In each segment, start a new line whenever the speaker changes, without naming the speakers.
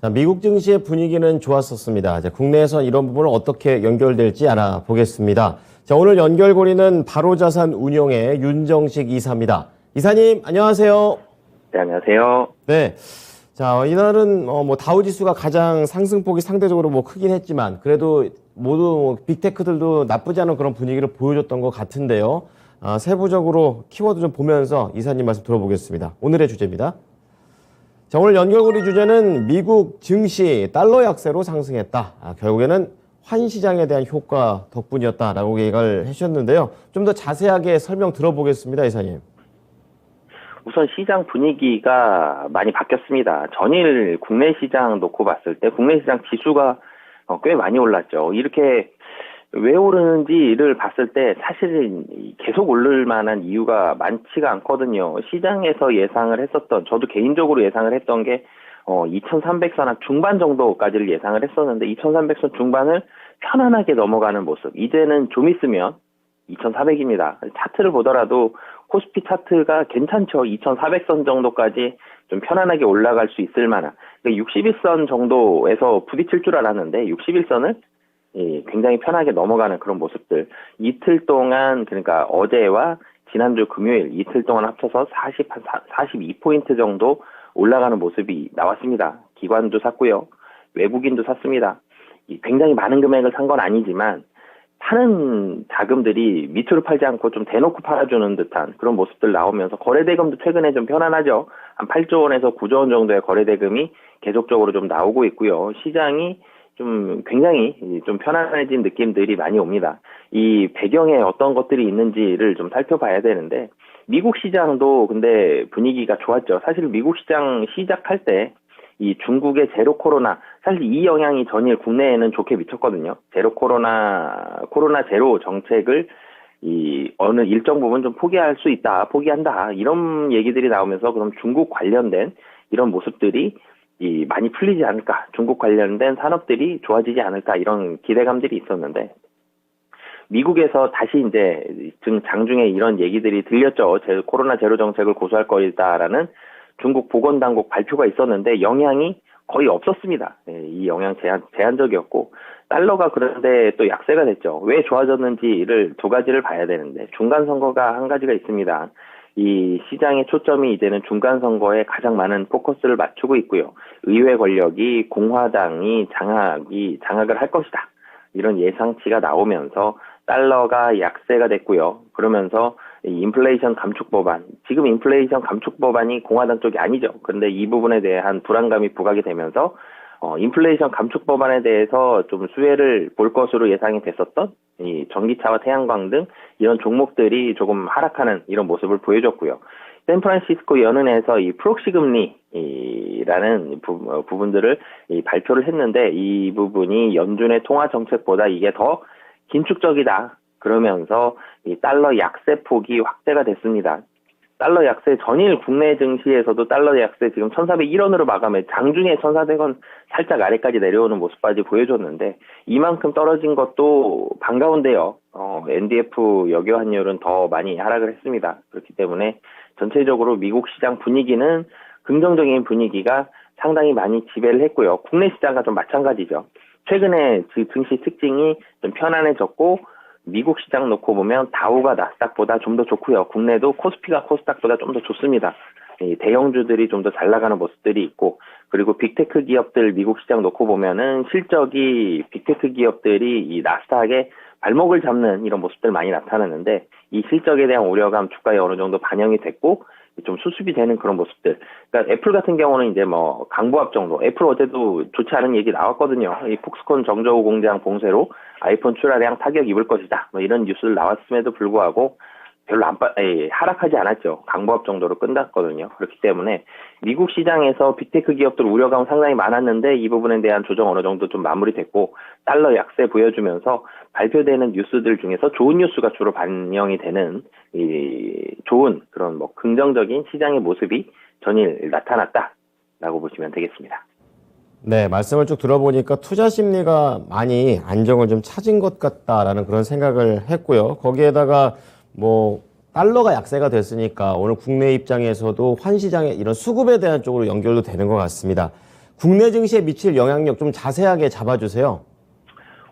자, 미국 증시의 분위기는 좋았었습니다. 이제 국내에서 이런 부분을 어떻게 연결될지 알아보겠습니다. 자, 오늘 연결고리는 바로자산운용의 윤정식 이사입니다. 이사님, 안녕하세요.
네, 안녕하세요.
네. 자, 이날은 다우지수가 가장 상승폭이 상대적으로 크긴 했지만 그래도 모두 빅테크들도 나쁘지 않은 그런 분위기를 보여줬던 것 같은데요. 세부적으로 키워드 좀 보면서 이사님 말씀 들어보겠습니다. 오늘의 주제입니다. 자, 오늘 연결고리 주제는 미국 증시 달러 약세로 상승했다. 결국에는 환시장에 대한 효과 덕분이었다라고 얘기를 해주셨는데요. 좀 더 자세하게 설명 들어보겠습니다, 이사님.
우선 시장 분위기가 많이 바뀌었습니다. 전일 국내 시장 놓고 봤을 때 국내 시장 지수가 꽤 많이 올랐죠. 이렇게 왜 오르는지를 봤을 때 사실은 계속 오를 만한 이유가 많지가 않거든요. 시장에서 예상을 했었던, 저도 개인적으로 예상을 했던 게 2300선 중반 정도까지를 예상을 했었는데 2300선 중반을 편안하게 넘어가는 모습. 이제는 좀 있으면 2400입니다. 차트를 보더라도 코스피 차트가 괜찮죠. 2400선 정도까지 좀 편안하게 올라갈 수 있을 만한, 그러니까 61선 정도에서 부딪힐 줄 알았는데 61선을 굉장히 편하게 넘어가는 그런 모습들. 이틀 동안, 그러니까 어제와 지난주 금요일 이틀 동안 합쳐서 42포인트 정도 올라가는 모습이 나왔습니다. 기관도 샀고요. 외국인도 샀습니다. 굉장히 많은 금액을 산 건 아니지만 파는 자금들이 밑으로 팔지 않고 좀 대놓고 팔아주는 듯한 그런 모습들 나오면서 거래대금도 최근에 좀 편안하죠. 한 8조 원에서 9조 원 정도의 거래대금이 계속적으로 좀 나오고 있고요. 시장이 좀 굉장히 좀 편안해진 느낌들이 많이 옵니다. 이 배경에 어떤 것들이 있는지를 좀 살펴봐야 되는데, 미국 시장도 근데 분위기가 좋았죠. 사실 미국 시장 시작할 때 이 중국의 제로 코로나, 사실 이 영향이 전일 국내에는 좋게 미쳤거든요. 코로나 제로 정책을 어느 일정 부분 좀 포기한다, 이런 얘기들이 나오면서 그럼 중국 관련된 이런 모습들이 많이 풀리지 않을까, 중국 관련된 산업들이 좋아지지 않을까, 이런 기대감들이 있었는데, 미국에서 다시 이제 장중에 이런 얘기들이 들렸죠. 코로나 제로 정책을 고수할 거다라는 중국 보건당국 발표가 있었는데 영향이 거의 없었습니다. 이 영향 제한적이었고, 달러가 그런데 또 약세가 됐죠. 왜 좋아졌는지를 두 가지를 봐야 되는데, 중간 선거가 한 가지가 있습니다. 이 시장의 초점이 이제는 중간 선거에 가장 많은 포커스를 맞추고 있고요. 의회 권력이 공화당이 장악을 할 것이다, 이런 예상치가 나오면서 달러가 약세가 됐고요. 그러면서 인플레이션 감축 법안, 지금 인플레이션 감축 법안이 공화당 쪽이 아니죠. 그런데 이 부분에 대한 불안감이 부각이 되면서 인플레이션 감축 법안에 대해서 좀 수혜를 볼 것으로 예상이 됐었던 이 전기차와 태양광 등 이런 종목들이 조금 하락하는 이런 모습을 보여줬고요. 샌프란시스코 연은에서 이 프록시 금리라는 부분들을 발표를 했는데, 이 부분이 연준의 통화 정책보다 이게 더 긴축적이다, 그러면서 이 달러 약세 폭이 확대가 됐습니다. 달러 약세, 전일 국내 증시에서도 달러 약세 지금 1401원으로 마감해 장중에 1400원 살짝 아래까지 내려오는 모습까지 보여줬는데, 이만큼 떨어진 것도 반가운데요. NDF 여교 환율은 더 많이 하락을 했습니다. 그렇기 때문에 전체적으로 미국 시장 분위기는 긍정적인 분위기가 상당히 많이 지배를 했고요. 국내 시장과 좀 마찬가지죠. 최근에 증시 특징이 좀 편안해졌고, 미국 시장 놓고 보면 다우가 나스닥보다 좀 더 좋고요. 국내도 코스피가 코스닥보다 좀 더 좋습니다. 대형주들이 좀 더 잘 나가는 모습들이 있고, 그리고 빅테크 기업들 미국 시장 놓고 보면은 실적이 빅테크 기업들이 이 나스닥에 발목을 잡는 이런 모습들 많이 나타나는데, 이 실적에 대한 우려감 주가에 어느 정도 반영이 됐고 좀 수습이 되는 그런 모습들. 그러니까 애플 같은 경우는 이제 강보합 정도. 애플 어제도 좋지 않은 얘기 나왔거든요. 이 폭스콘 정저우 공장 봉쇄로 아이폰 출하량 타격 입을 것이다, 이런 뉴스를 나왔음에도 불구하고 별로 하락하지 않았죠. 강보합 정도로 끝났거든요. 그렇기 때문에 미국 시장에서 빅테크 기업들 우려감 상당히 많았는데 이 부분에 대한 조정 어느 정도 좀 마무리됐고, 달러 약세 보여주면서 발표되는 뉴스들 중에서 좋은 뉴스가 주로 반영이 되는 좋은 그런 긍정적인 시장의 모습이 전일 나타났다라고 보시면 되겠습니다.
네, 말씀을 쭉 들어보니까 투자 심리가 많이 안정을 좀 찾은 것 같다라는 그런 생각을 했고요. 거기에다가 달러가 약세가 됐으니까 오늘 국내 입장에서도 환시장의 이런 수급에 대한 쪽으로 연결도 되는 것 같습니다. 국내 증시에 미칠 영향력 좀 자세하게 잡아주세요.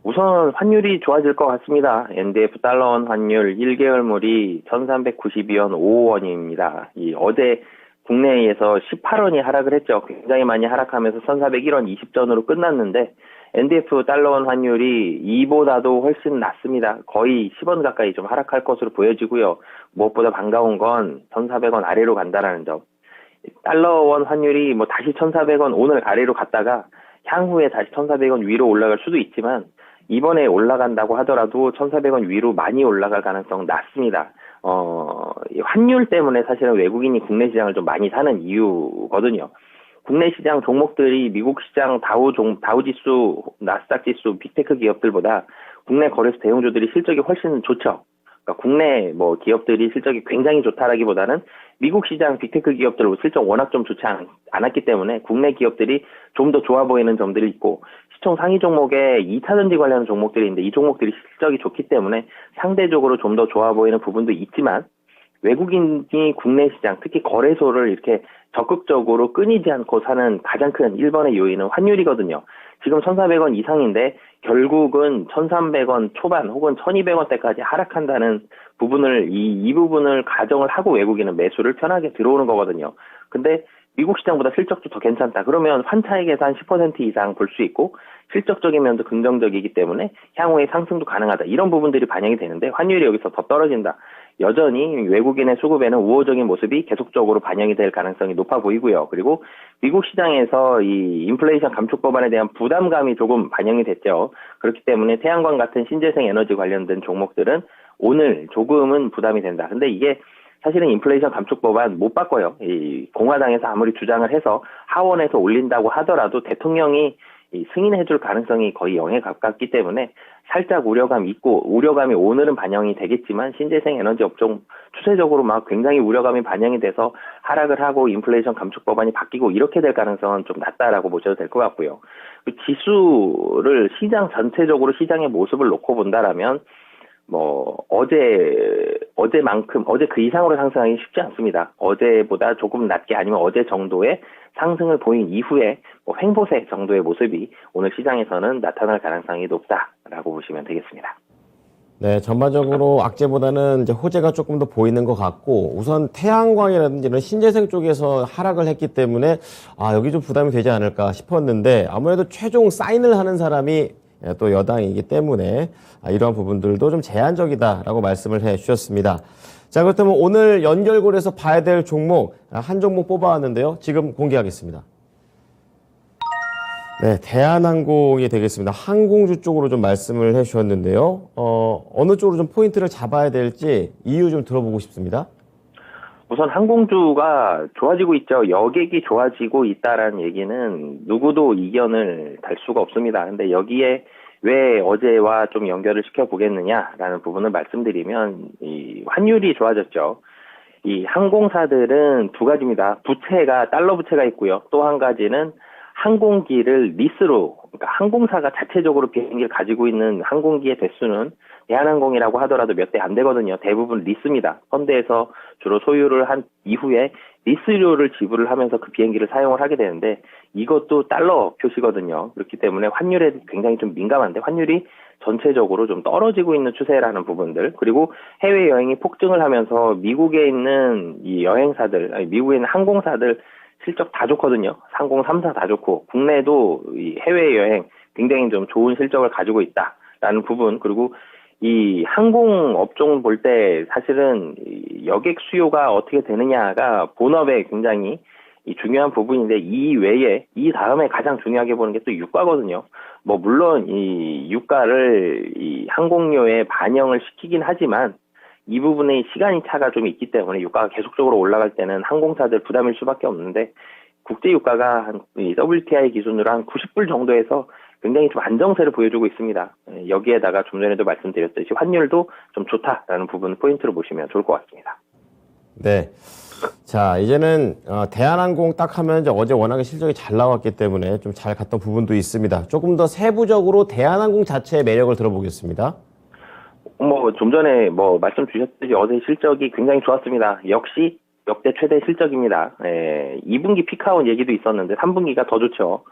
우선 환율이 좋아질 것 같습니다. NDF 달러원 환율 1개월물이 1392원 5원입니다. 어제 국내에서 18원이 하락을 했죠. 굉장히 많이 하락하면서 1401원 20전으로 끝났는데 NDF 달러원 환율이 이보다도 훨씬 낮습니다. 거의 10원 가까이 좀 하락할 것으로 보여지고요. 무엇보다 반가운 건 1400원 아래로 간다라는 점. 달러원 환율이 다시 1400원 오늘 아래로 갔다가 향후에 다시 1400원 위로 올라갈 수도 있지만 이번에 올라간다고 하더라도 1400원 위로 많이 올라갈 가능성 낮습니다. 이 환율 때문에 사실은 외국인이 국내 시장을 좀 많이 사는 이유거든요. 국내 시장 종목들이 미국 시장 다우 지수, 나스닥 지수, 빅테크 기업들보다 국내 거래소 대형주들이 실적이 훨씬 좋죠. 그러니까 국내 기업들이 실적이 굉장히 좋다라기보다는 미국 시장 빅테크 기업들 실적 워낙 좀 좋지 않았기 때문에 국내 기업들이 좀 더 좋아 보이는 점들이 있고 시총 상위 종목에 2차전지 관련 종목들이 있는데 이 종목들이 실적이 좋기 때문에 상대적으로 좀 더 좋아 보이는 부분도 있지만 외국인이 국내 시장 특히 거래소를 이렇게 적극적으로 끊이지 않고 사는 가장 큰 1번의 요인은 환율이거든요. 지금 1,400원 이상인데 결국은 1,300원 초반 혹은 1,200원대까지 하락한다는 부분을 이 부분을 가정을 하고 외국인은 매수를 편하게 들어오는 거거든요. 근데 미국 시장보다 실적도 더 괜찮다. 그러면 환차익 계산 10% 이상 볼 수 있고 실적적인 면도 긍정적이기 때문에 향후에 상승도 가능하다. 이런 부분들이 반영이 되는데 환율이 여기서 더 떨어진다. 여전히 외국인의 수급에는 우호적인 모습이 계속적으로 반영이 될 가능성이 높아 보이고요. 그리고 미국 시장에서 이 인플레이션 감축 법안에 대한 부담감이 조금 반영이 됐죠. 그렇기 때문에 태양광 같은 신재생 에너지 관련된 종목들은 오늘 조금은 부담이 된다. 근데 이게 사실은 인플레이션 감축 법안 못 바꿔요. 이 공화당에서 아무리 주장을 해서 하원에서 올린다고 하더라도 대통령이 승인해줄 가능성이 거의 0에 가깝기 때문에 살짝 우려감이 있고 우려감이 오늘은 반영이 되겠지만 신재생 에너지 업종 추세적으로 굉장히 우려감이 반영이 돼서 하락을 하고 인플레이션 감축 법안이 바뀌고 이렇게 될 가능성은 좀 낮다라고 보셔도 될 것 같고요. 지수를 시장 전체적으로 시장의 모습을 놓고 본다라면 어제만큼, 어제 그 이상으로 상승하기 쉽지 않습니다. 어제보다 조금 낮게 아니면 어제 정도의 상승을 보인 이후에 횡보세 정도의 모습이 오늘 시장에서는 나타날 가능성이 높다라고 보시면 되겠습니다.
네, 전반적으로 악재보다는 이제 호재가 조금 더 보이는 것 같고 우선 태양광이라든지 이런 신재생 쪽에서 하락을 했기 때문에 여기 좀 부담이 되지 않을까 싶었는데 아무래도 최종 사인을 하는 사람이 또 여당이기 때문에 이러한 부분들도 좀 제한적이다라고 말씀을 해 주셨습니다. 자, 그렇다면 오늘 연결고리에서 봐야 될 종목 한 종목 뽑아왔는데요. 지금 공개하겠습니다. 네, 대한항공이 되겠습니다. 항공주 쪽으로 좀 말씀을 해 주셨는데요. 어느 쪽으로 좀 포인트를 잡아야 될지 이유 좀 들어보고 싶습니다.
우선 항공주가 좋아지고 있죠. 여객이 좋아지고 있다라는 얘기는 누구도 이견을 달 수가 없습니다. 근데 여기에 왜 어제와 좀 연결을 시켜보겠느냐라는 부분을 말씀드리면 이 환율이 좋아졌죠. 이 항공사들은 두 가지입니다. 부채가 달러 부채가 있고요. 또 한 가지는 항공기를 리스로, 그러니까 항공사가 자체적으로 비행기를 가지고 있는 항공기의 대수는 대한항공이라고 하더라도 몇 대 안 되거든요. 대부분 리스입니다. 현대에서 주로 소유를 한 이후에 리스료를 지불을 하면서 그 비행기를 사용을 하게 되는데 이것도 달러 표시거든요. 그렇기 때문에 환율에 굉장히 좀 민감한데 환율이 전체적으로 좀 떨어지고 있는 추세라는 부분들, 그리고 해외여행이 폭증을 하면서 미국에 있는 이 여행사들, 미국에 있는 항공사들 실적 다 좋거든요. 상공 3사 다 좋고 국내도 이 해외여행 굉장히 좀 좋은 실적을 가지고 있다라는 부분, 그리고 이 항공 업종 볼 때 사실은 이 여객 수요가 어떻게 되느냐가 본업에 굉장히 이 중요한 부분인데 이 외에 이 다음에 가장 중요하게 보는 게 또 유가거든요. 물론 이 유가를 이 항공료에 반영을 시키긴 하지만 이 부분에 시간이 차가 좀 있기 때문에 유가가 계속적으로 올라갈 때는 항공사들 부담일 수밖에 없는데 국제 유가가 한 WTI 기준으로 한 90불 정도에서 굉장히 좀 안정세를 보여주고 있습니다. 여기에다가 좀 전에도 말씀드렸듯이 환율도 좀 좋다라는 부분 포인트로 보시면 좋을 것 같습니다.
네. 자, 이제는 대한항공 딱 하면 이제 어제 워낙에 실적이 잘 나왔기 때문에 좀 잘 갔던 부분도 있습니다. 조금 더 세부적으로 대한항공 자체의 매력을 들어보겠습니다.
뭐 좀 전에 뭐 말씀 주셨듯이 어제 실적이 굉장히 좋았습니다. 역시 역대 최대 실적입니다. 2분기 피크아웃 얘기도 있었는데 3분기가 더 좋죠.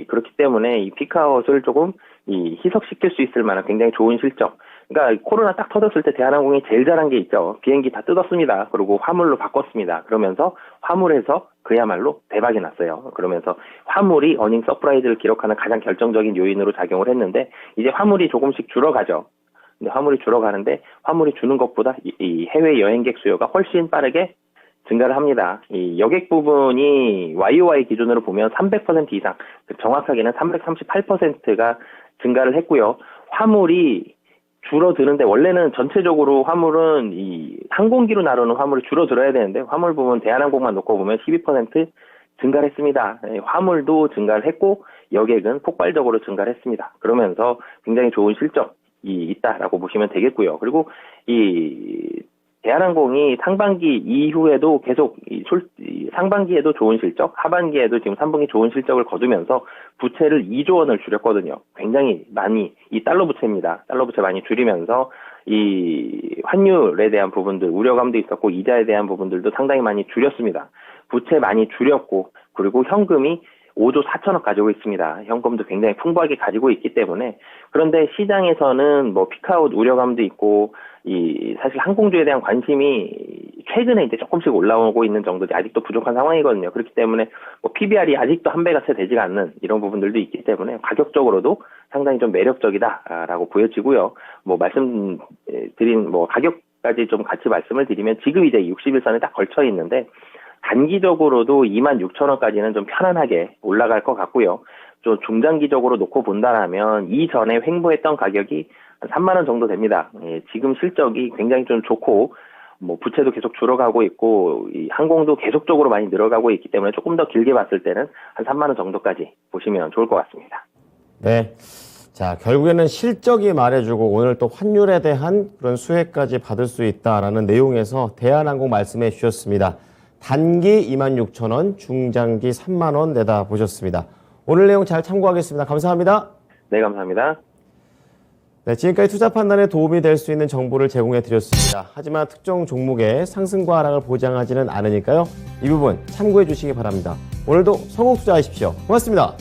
그렇기 때문에 이 피크아웃을 조금 희석시킬 수 있을 만한 굉장히 좋은 실적. 그러니까 코로나 딱 터졌을 때 대한항공이 제일 잘한 게 있죠. 비행기 다 뜯었습니다. 그리고 화물로 바꿨습니다. 그러면서 화물에서 그야말로 대박이 났어요. 그러면서 화물이 어닝 서프라이즈를 기록하는 가장 결정적인 요인으로 작용을 했는데 이제 화물이 조금씩 줄어가죠. 근데 화물이 줄어가는데 화물이 주는 것보다 이 해외 여행객 수요가 훨씬 빠르게 증가를 합니다. 이 여객 부분이 YOY 기준으로 보면 300% 이상, 정확하게는 338%가 증가를 했고요. 화물이 줄어드는데 원래는 전체적으로 화물은 이 항공기로 나르는 화물이 줄어들어야 되는데 화물 부분 대한항공만 놓고 보면 12% 증가를 했습니다. 화물도 증가를 했고 여객은 폭발적으로 증가를 했습니다. 그러면서 굉장히 좋은 실적이 있다라고 보시면 되겠고요. 그리고 이 대한항공이 상반기 이후에도 계속 상반기에도 좋은 실적, 하반기에도 지금 3분기 좋은 실적을 거두면서 부채를 2조 원을 줄였거든요. 굉장히 많이, 이 달러 부채입니다. 달러 부채 많이 줄이면서 이 환율에 대한 부분들, 우려감도 있었고 이자에 대한 부분들도 상당히 많이 줄였습니다. 부채 많이 줄였고 그리고 현금이 5조 4천억 가지고 있습니다. 현금도 굉장히 풍부하게 가지고 있기 때문에 그런데 시장에서는 뭐 피크아웃 우려감도 있고 사실 항공주에 대한 관심이 최근에 이제 조금씩 올라오고 있는 정도지 아직도 부족한 상황이거든요. 그렇기 때문에 뭐 PBR이 아직도 한 배가 채 되지가 않는 이런 부분들도 있기 때문에 가격적으로도 상당히 좀 매력적이다라고 보여지고요. 뭐 말씀드린 뭐 가격까지 좀 같이 말씀을 드리면 지금 이제 60일선에 딱 걸쳐 있는데 단기적으로도 26,000원까지는 좀 편안하게 올라갈 것 같고요. 좀 중장기적으로 놓고 본다라면 이전에 횡보했던 가격이 한 3만 원 정도 됩니다. 지금 실적이 굉장히 좀 좋고 뭐 부채도 계속 줄어가고 있고 이 항공도 계속적으로 많이 늘어가고 있기 때문에 조금 더 길게 봤을 때는 한 3만 원 정도까지 보시면 좋을 것 같습니다.
네. 자, 결국에는 실적이 말해주고 오늘 또 환율에 대한 그런 수혜까지 받을 수 있다라는 내용에서 대한항공 말씀해 주셨습니다. 단기 26,000원, 중장기 3만 원 내다 보셨습니다. 오늘 내용 잘 참고하겠습니다. 감사합니다.
네, 감사합니다.
네, 지금까지 투자 판단에 도움이 될 수 있는 정보를 제공해 드렸습니다. 하지만 특정 종목의 상승과 하락을 보장하지는 않으니까요. 이 부분 참고해 주시기 바랍니다. 오늘도 성공 투자하십시오. 고맙습니다.